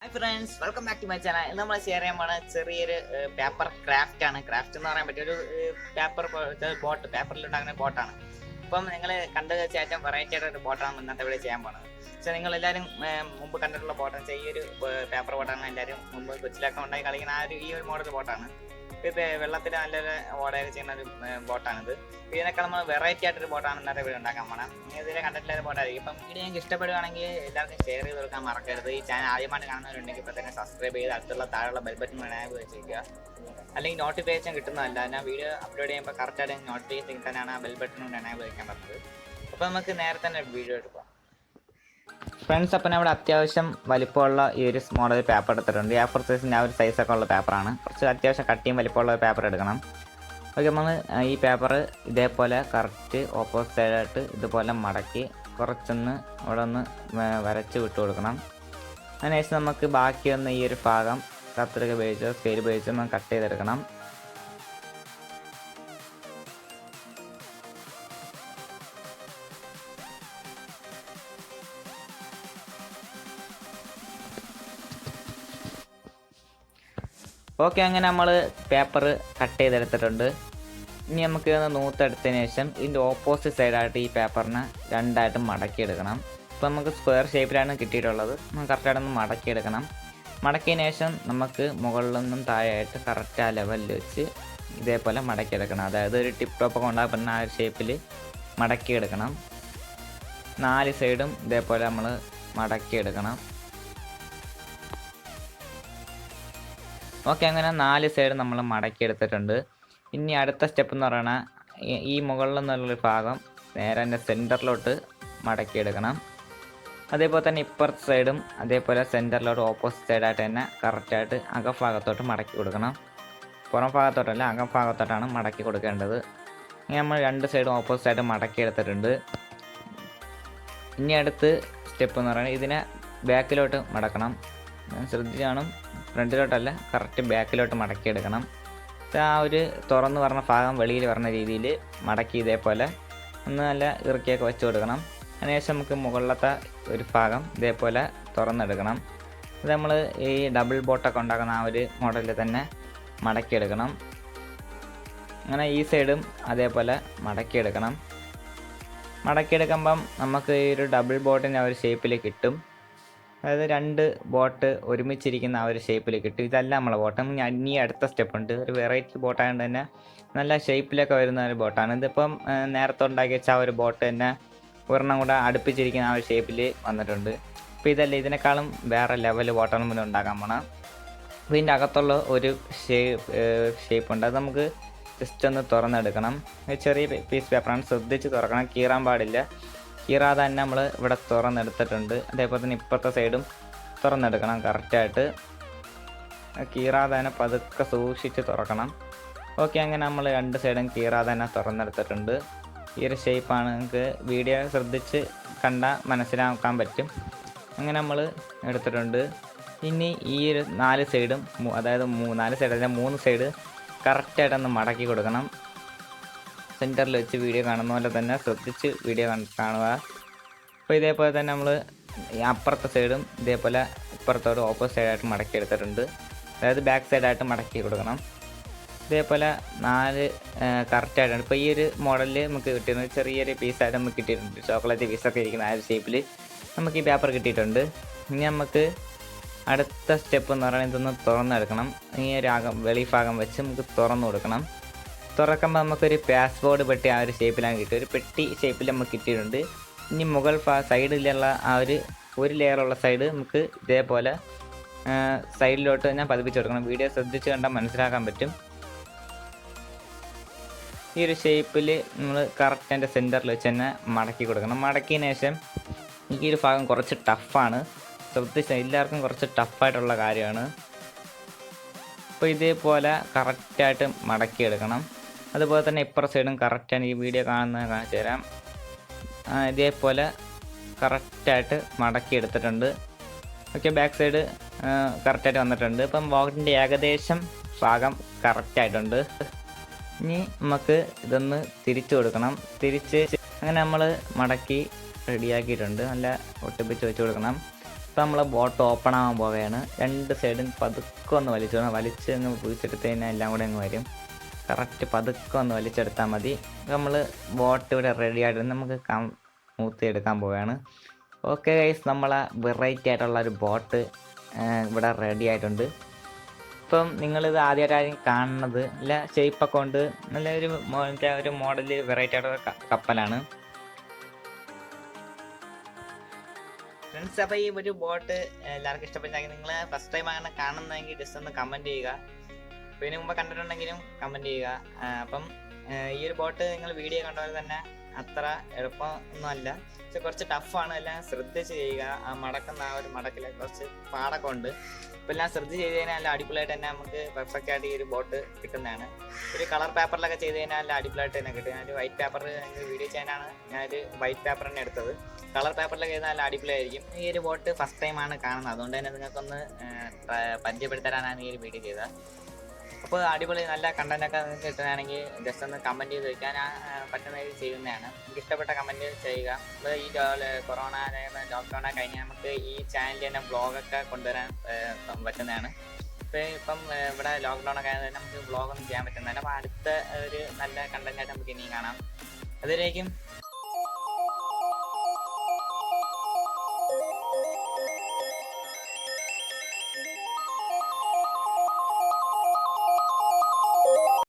Hi friends, welcome back to my channel. ഇന്ന് നമ്മൾ share ചെയ്യാൻ പോണ ചെറിയൊരു പേപ്പർ ക്രാഫ്റ്റ് ആണ്. ക്രാഫ്റ്റ് എന്ന് പറയാൻ പറ്റിയ ഒരു പേപ്പർ ബോട്ട്, പേപ്പറിൽ ഉണ്ടാകുന്ന ബോട്ടാണ്. അപ്പം നിങ്ങൾ കണ്ടു വെച്ചാൽ വെറൈറ്റി ആയിട്ട് ഒരു ബോട്ടാണ് ഇന്നത്തെ ഇവിടെ ചെയ്യാൻ പോണത്. പക്ഷേ നിങ്ങൾ എല്ലാവരും മുമ്പ് കണ്ടിട്ടുള്ള ബോട്ടാണ്, ഈ ഒരു പേപ്പർ ബോട്ടാണ് എല്ലാവരും മുമ്പ് കൊച്ചിലൊക്കെ ഉണ്ടായി കളിക്കുന്ന ഈ ഒരു മോഡൽ ബോട്ടാണ്. ഇത് വെള്ളത്തിൽ നല്ലൊരു ഓടയൊക്കെ ചെയ്യുന്ന ഒരു ബോട്ടാണിത്. ഇതിനൊക്കെ നമ്മൾ വെറൈറ്റി ആയിട്ടൊരു ബോട്ടാണ് ഇന്നത്തെ വീഡിയോ ഉണ്ടാക്കാൻ പോകണം. ഇതിനെ കണ്ടിട്ടുള്ള ഒരു ബോട്ടായിരിക്കും. ഇപ്പം വീഡിയോ നിങ്ങൾക്ക് ഇഷ്ടപ്പെടുകയാണെങ്കിൽ എല്ലാവർക്കും ഷെയർ ചെയ്ത് കൊടുക്കാൻ മറക്കരുത്. ഈ ചാനൽ ആദ്യമായിട്ട് കാണുന്നവരുണ്ടെങ്കിൽ ഇപ്പോൾ തന്നെ സബ്സ്ക്രൈബ് ചെയ്ത് അടുത്തുള്ള താഴെയുള്ള ബെൽ ബട്ടൺ വേണമെങ്കിൽ വെച്ചിരിക്കുക. അല്ലെങ്കിൽ നോട്ടിഫിക്കേഷൻ കിട്ടുന്നതല്ല, ഞാൻ വീഡിയോ അപ്ലോഡ് ചെയ്യുമ്പോൾ കറക്റ്റായിട്ട് നോട്ടിഫിക്കേഷൻ കിട്ടാനാണ് ആ ബെൽ ബട്ടൺ വേണമെങ്കിൽ വയ്ക്കാൻ പറ്റുന്നത്. അപ്പോൾ നമുക്ക് നേരെ തന്നെ വീഡിയോ എടുക്കാം ഫ്രണ്ട്സ്. അപ്പം ഇവിടെ അത്യാവശ്യം വലിപ്പമുള്ള ഈ ഒരു മോഡൽ പേപ്പർ എടുത്തിട്ടുണ്ട്. A4 സൈസിൻ്റെ ആ ഒരു സൈസൊക്കെ ഉള്ള പേപ്പറാണ്. കുറച്ച് അത്യാവശ്യം കട്ടിയും വലിപ്പമുള്ള പേപ്പർ എടുക്കണം. ഓക്കെ, നമ്മൾ ഈ പേപ്പർ ഇതേപോലെ കറക്റ്റ് ഓപ്പോസിറ്റ് സൈഡായിട്ട് ഇതുപോലെ മടക്കി കുറച്ചൊന്ന് അവിടെ ഒന്ന് വരച്ച് വിട്ട് കൊടുക്കണം. അതിനുശേഷം നമുക്ക് ബാക്കി വന്ന ഈ ഒരു ഭാഗം കത്രിക ഉപയോഗിച്ചോ സ്കെയിൽ ഉപയോഗിച്ചോ നമ്മൾ കട്ട് ചെയ്തെടുക്കണം. ഓക്കെ, അങ്ങനെ നമ്മൾ പേപ്പർ കട്ട് ചെയ്തെടുത്തിട്ടുണ്ട്. ഇനി നമുക്ക് നൂത്തെടുത്തതിന് ശേഷം ഇതിൻ്റെ ഓപ്പോസിറ്റ് സൈഡായിട്ട് ഈ പേപ്പറിനെ രണ്ടായിട്ട് മടക്കിയെടുക്കണം. ഇപ്പോൾ നമുക്ക് സ്ക്വയർ ഷേപ്പിലാണ് കിട്ടിയിട്ടുള്ളത്. നമുക്ക് കറക്റ്റായിട്ടൊന്ന് മടക്കിയെടുക്കണം. മടക്കിയതിന് ശേഷം നമുക്ക് മുകളിൽ നിന്നും താഴെയായിട്ട് കറക്റ്റ് ആ ലെവലിൽ വെച്ച് ഇതേപോലെ മടക്കിയെടുക്കണം. അതായത് ഒരു ടിപ്പ് ടോപ്പൊക്കെ ഉണ്ടാകുന്ന ആ ഒരു ഷേപ്പിൽ മടക്കിയെടുക്കണം. 4 സൈഡും ഇതേപോലെ നമ്മൾ മടക്കിയെടുക്കണം. ഓക്കെ, അങ്ങനെ 4 സൈഡ് നമ്മൾ മടക്കിയെടുത്തിട്ടുണ്ട്. ഇനി അടുത്ത സ്റ്റെപ്പ് എന്ന് പറയുന്നത് ഈ മുകളിൽ നിന്നുള്ളൊരു ഭാഗം നേരെ എൻ്റെ സെൻറ്ററിലോട്ട് മടക്കിയെടുക്കണം. അതേപോലെ തന്നെ ഇപ്പുറത്തെ സൈഡും അതേപോലെ സെൻറ്ററിലോട്ട് ഓപ്പോസിറ്റ് സൈഡായിട്ട് തന്നെ കറക്റ്റായിട്ട് അകഭാഗത്തോട്ട് മടക്കി കൊടുക്കണം. പുറം ഭാഗത്തോട്ടല്ല, അകഭാഗത്തോട്ടാണ് മടക്കി കൊടുക്കേണ്ടത്. ഇനി നമ്മൾ 2 സൈഡും ഓപ്പോസിറ്റായിട്ട് മടക്കിയെടുത്തിട്ടുണ്ട്. ഇനി അടുത്ത് സ്റ്റെപ്പ് എന്ന് പറയുന്നത് ഇതിനെ ബാക്കിലോട്ട് മടക്കണം. ശ്രദ്ധിച്ചാണ്, ഫ്രണ്ടിലോട്ടല്ല, കറക്റ്റ് ബാക്കിലോട്ട് മടക്കിയെടുക്കണം. ആ ഒരു തുറന്ന് പറഞ്ഞ ഭാഗം വെളിയിൽ പറഞ്ഞ രീതിയിൽ മടക്കി ഇതേപോലെ ഒന്ന് നല്ല ഇറുക്കിയൊക്കെ വെച്ച് കൊടുക്കണം. അതിനുശേഷം നമുക്ക് മുകളിലത്തെ ഒരു ഭാഗം ഇതേപോലെ തുറന്നെടുക്കണം. ഇത് നമ്മൾ ഈ ഡബിൾ ബോട്ടൊക്കെ ഉണ്ടാക്കുന്ന ആ ഒരു മോഡലിൽ തന്നെ മടക്കിയെടുക്കണം. അങ്ങനെ ഈ സൈഡും അതേപോലെ മടക്കിയെടുക്കണം. മടക്കിയെടുക്കുമ്പം നമുക്ക് ഈ ഒരു ഡബിൾ ബോട്ടിൻ്റെ ആ ഒരു ഷേപ്പിൽ കിട്ടും. അതായത് 2 ബോട്ട് ഒരുമിച്ചിരിക്കുന്ന ആ ഒരു ഷേപ്പിൽ കിട്ടും. ഇതല്ല നമ്മളെ ബോട്ട്. ഇനി അടുത്ത സ്റ്റെപ്പ് ഉണ്ട്. ഒരു വെറൈറ്റി ബോട്ടായതുകൊണ്ട് തന്നെ നല്ല ഷേപ്പിലൊക്കെ വരുന്ന ഒരു ബോട്ടാണ്. ഇതിപ്പം നേരത്തെ ഉണ്ടാക്കി വെച്ച ആ ഒരു ബോട്ട് തന്നെ ഒരെണ്ണം കൂടെ അടുപ്പിച്ചിരിക്കുന്ന ആ ഒരു ഷേപ്പിൽ വന്നിട്ടുണ്ട്. അപ്പോൾ ഇതല്ല, ഇതിനേക്കാളും വേറെ ലെവൽ ബോട്ടാണ് മുന്നേ ഉണ്ടാക്കാൻ പോണം. അപ്പോൾ ഇതിൻ്റെ അകത്തുള്ള ഒരു ഷേപ്പുണ്ട്. അത് നമുക്ക് ജസ്റ്റ് ഒന്ന് തുറന്നെടുക്കണം. ചെറിയ പീസ് പേപ്പറാണ്, ശ്രദ്ധിച്ച് തുറക്കണം, കീറാൻ പാടില്ല. കീറാതെ തന്നെ നമ്മൾ ഇവിടെ തുറന്നെടുത്തിട്ടുണ്ട്. അതേപോലെ തന്നെ ഇപ്പുറത്തെ സൈഡും തുറന്നെടുക്കണം. കറക്റ്റായിട്ട് കീറാതെ തന്നെ പതുക്കെ സൂക്ഷിച്ച് തുറക്കണം. ഓക്കെ, അങ്ങനെ നമ്മൾ 2 സൈഡും കീറാതെ തന്നെ തുറന്നെടുത്തിട്ടുണ്ട്. ഈ ഒരു ഷേപ്പാണ്. നിങ്ങൾക്ക് വീഡിയോ ശ്രദ്ധിച്ച് കണ്ടാൽ മനസ്സിലാക്കാൻ പറ്റും. അങ്ങനെ നമ്മൾ എടുത്തിട്ടുണ്ട്. ഇനി ഈ ഒരു 4 സൈഡും, അതായത് 4 സൈഡ് അല്ല 3 സൈഡ് കറക്റ്റായിട്ടൊന്ന് മടക്കി കൊടുക്കണം. സെൻറ്ററിൽ വെച്ച് വീഡിയോ കാണുന്ന പോലെ തന്നെ ശ്രദ്ധിച്ച് വീഡിയോ കാണുക. അപ്പോൾ ഇതേപോലെ തന്നെ നമ്മൾ അപ്പുറത്തെ സൈഡും ഇതേപോലെ ഇപ്പുറത്തോട് ഓപ്പോസിറ്റ് സൈഡായിട്ട് മടക്കി എടുത്തിട്ടുണ്ട്. അതായത് ബാക്ക് സൈഡായിട്ട് മടക്കി കൊടുക്കണം. ഇതേപോലെ 4 കറക്റ്റായിട്ടാണ്. ഇപ്പോൾ ഈ ഒരു മോഡലിൽ നമുക്ക് കിട്ടിയിരുന്നത് ചെറിയൊരു പീസായിട്ട് നമുക്ക് കിട്ടിയിട്ടുണ്ട്. ചോക്ലേറ്റ് പീസൊക്കെ ഇരിക്കുന്ന ആ ഒരു ഷേപ്പിൽ നമുക്ക് ഈ പേപ്പർ കിട്ടിയിട്ടുണ്ട്. ഇനി നമുക്ക് അടുത്ത സ്റ്റെപ്പ് എന്ന് പറയുന്നത് ഇതൊന്ന് തുറന്നെടുക്കണം. ഈ ഒരു വെളി ഭാഗം വെച്ച് നമുക്ക് തുറന്നു കൊടുക്കണം. തുറക്കുമ്പോൾ നമുക്കൊരു പാസ്പോർട്ട് പെട്ടി ആ ഒരു ഷേപ്പിലാണ് കിട്ടിയത്. ഒരു പെട്ടി ഷേപ്പിൽ നമുക്ക് കിട്ടിയിട്ടുണ്ട്. ഇനി മുകൾ സൈഡിലുള്ള ആ ഒരു ലെയറുള്ള സൈഡ് നമുക്ക് ഇതേപോലെ സൈഡിലോട്ട് ഞാൻ പതിപ്പിച്ച് കൊടുക്കണം. വീഡിയോ ശ്രദ്ധിച്ച് കണ്ടാൽ മനസ്സിലാക്കാൻ പറ്റും. ഈ ഒരു ഷേപ്പിൽ നമ്മൾ കറക്റ്റ് എൻ്റെ സെൻറ്ററിൽ വെച്ച് തന്നെ മടക്കി കൊടുക്കണം. മടക്കിയതിന് ശേഷം ഈ ഒരു ഭാഗം കുറച്ച് ടഫാണ്, ശ്രദ്ധിച്ച എല്ലാവർക്കും കുറച്ച് ടഫായിട്ടുള്ള കാര്യമാണ്. അപ്പോൾ ഇതേപോലെ കറക്റ്റായിട്ട് മടക്കിയെടുക്കണം. അതുപോലെ തന്നെ ഇപ്പുറത്തെ സൈഡും കറക്റ്റാണ്. ഈ വീഡിയോ കാണുന്നത് കാണിച്ചു തരാം. ഇതേപോലെ കറക്റ്റായിട്ട് മടക്കി എടുത്തിട്ടുണ്ട്. ഓക്കെ, ബാക്ക് സൈഡ് കറക്റ്റായിട്ട് വന്നിട്ടുണ്ട്. ഇപ്പം ബോട്ടിൻ്റെ ഏകദേശം ഭാഗം കറക്റ്റായിട്ടുണ്ട്. ഇനി നമുക്ക് ഇതൊന്ന് തിരിച്ചു കൊടുക്കണം. അങ്ങനെ നമ്മൾ മടക്കി റെഡിയാക്കിയിട്ടുണ്ട്. നല്ല ഒട്ടിപ്പിച്ച് വെച്ച് കൊടുക്കണം. ഇപ്പം നമ്മൾ ബോട്ട് ഓപ്പൺ ആകാൻ പോവുകയാണ്. രണ്ട് സൈഡും പതുക്കെ ഒന്ന് വലിച്ച് അങ്ങ് കുഴിച്ചെടുത്ത് കഴിഞ്ഞാൽ എല്ലാം കൂടെ അങ്ങ് വരും. കറക്റ്റ് പതുക്കെ ഒന്ന് വലിച്ചെടുത്താൽ മതി. നമ്മൾ ബോട്ട് ഇവിടെ റെഡി ആയിട്ട് നമുക്ക് മൂത്തി എടുക്കാൻ പോവുകയാണ്. ഓക്കെ ഗൈസ്, നമ്മളെ വെറൈറ്റി ആയിട്ടുള്ള ഒരു ബോട്ട് ഇവിടെ റെഡി ആയിട്ടുണ്ട്. ഇപ്പം നിങ്ങളിത് ആദ്യമായിട്ടായിരിക്കും കാണുന്നത്. നല്ല ഷേപ്പൊക്കെ ഉണ്ട്, ഒരു മോഡല് വെറൈറ്റി ആയിട്ടുള്ള കപ്പലാണ് ഫ്രണ്ട്സ്. അപ്പോൾ ഈ ഒരു ബോട്ട് എല്ലാവർക്കും ഇഷ്ടപ്പെട്ടെങ്കിൽ നിങ്ങൾ ഫസ്റ്റ് ടൈം അങ്ങനെ കാണുന്നതെങ്കിൽ ജസ്റ്റ് ഒന്ന് കമൻറ്റ് ചെയ്യുക. ഇതിന് മുമ്പ് കണ്ടിട്ടുണ്ടെങ്കിലും കമൻറ്റ് ചെയ്യുക. അപ്പം ഈ ഒരു ബോട്ട് നിങ്ങൾ വീഡിയോ കണ്ടപോലെ തന്നെ അത്ര എളുപ്പമൊന്നുമല്ല, പക്ഷെ കുറച്ച് ടഫാണ്. എല്ലാം ശ്രദ്ധിച്ച് ചെയ്യുക. ആ മടക്കുന്ന ആ ഒരു മടക്കിൽ കുറച്ച് പാടൊക്കെ ഉണ്ട്. അപ്പോൾ എല്ലാം ശ്രദ്ധിച്ച് ചെയ്ത് കഴിഞ്ഞാൽ നല്ല അടിപൊളിയായിട്ട് തന്നെ നമുക്ക് പെർഫെക്റ്റ് ആയിട്ട് ഈ ഒരു ബോട്ട് കിട്ടുന്നതാണ്. ഒരു കളർ പേപ്പറിലൊക്കെ ചെയ്ത് കഴിഞ്ഞാൽ നല്ല അടിപൊളിയായിട്ട് തന്നെ കിട്ടും. ഞാനൊരു വൈറ്റ് പേപ്പറിൽ വീഡിയോ ചെയ്യാനാണ് ഞാനൊരു വൈറ്റ് പേപ്പർ തന്നെ എടുത്തത്. കളർ പേപ്പറിലൊക്കെ ചെയ്താൽ നല്ല അടിപൊളിയായിരിക്കും. ഈ ഒരു ബോട്ട് ഫസ്റ്റ് ടൈമാണ് കാണുന്നത്, അതുകൊണ്ട് തന്നെ നിങ്ങൾക്കൊന്ന് പരിചയപ്പെടുത്തരാനാണ് ഈ ഒരു വീഡിയോ ചെയ്തത്. അപ്പോൾ അടിപൊളി നല്ല കണ്ടൻറ്റൊക്കെ നിങ്ങൾക്ക് കിട്ടുകയാണെങ്കിൽ ജസ്റ്റ് ഒന്ന് കമൻറ്റ് ചെയ്ത് വയ്ക്കാൻ പറ്റുന്ന രീതിയിൽ ചെയ്യുന്നതാണ്. നിങ്ങൾക്ക് ഇഷ്ടപ്പെട്ട കമൻറ്റ് ചെയ്യുക. ഇപ്പോൾ ഈ കൊറോണ ലോക്ക്ഡൗണൊക്കെ കഴിഞ്ഞാൽ നമുക്ക് ഈ ചാനലിൽ തന്നെ വ്ളോഗൊക്കെ കൊണ്ടുവരാൻ പറ്റുന്നതാണ്. ഇപ്പം ഇവിടെ ലോക്ക്ഡൗണൊക്കെ ആയതുകൊണ്ട് നമുക്ക് വ്ളോഗൊന്നും ചെയ്യാൻ പറ്റുന്നതല്ല. അപ്പോൾ അടുത്ത ഒരു നല്ല കണ്ടൻറ്റായിട്ട് നമുക്ക് ഇനിയും കാണാം. അതുവരേക്കും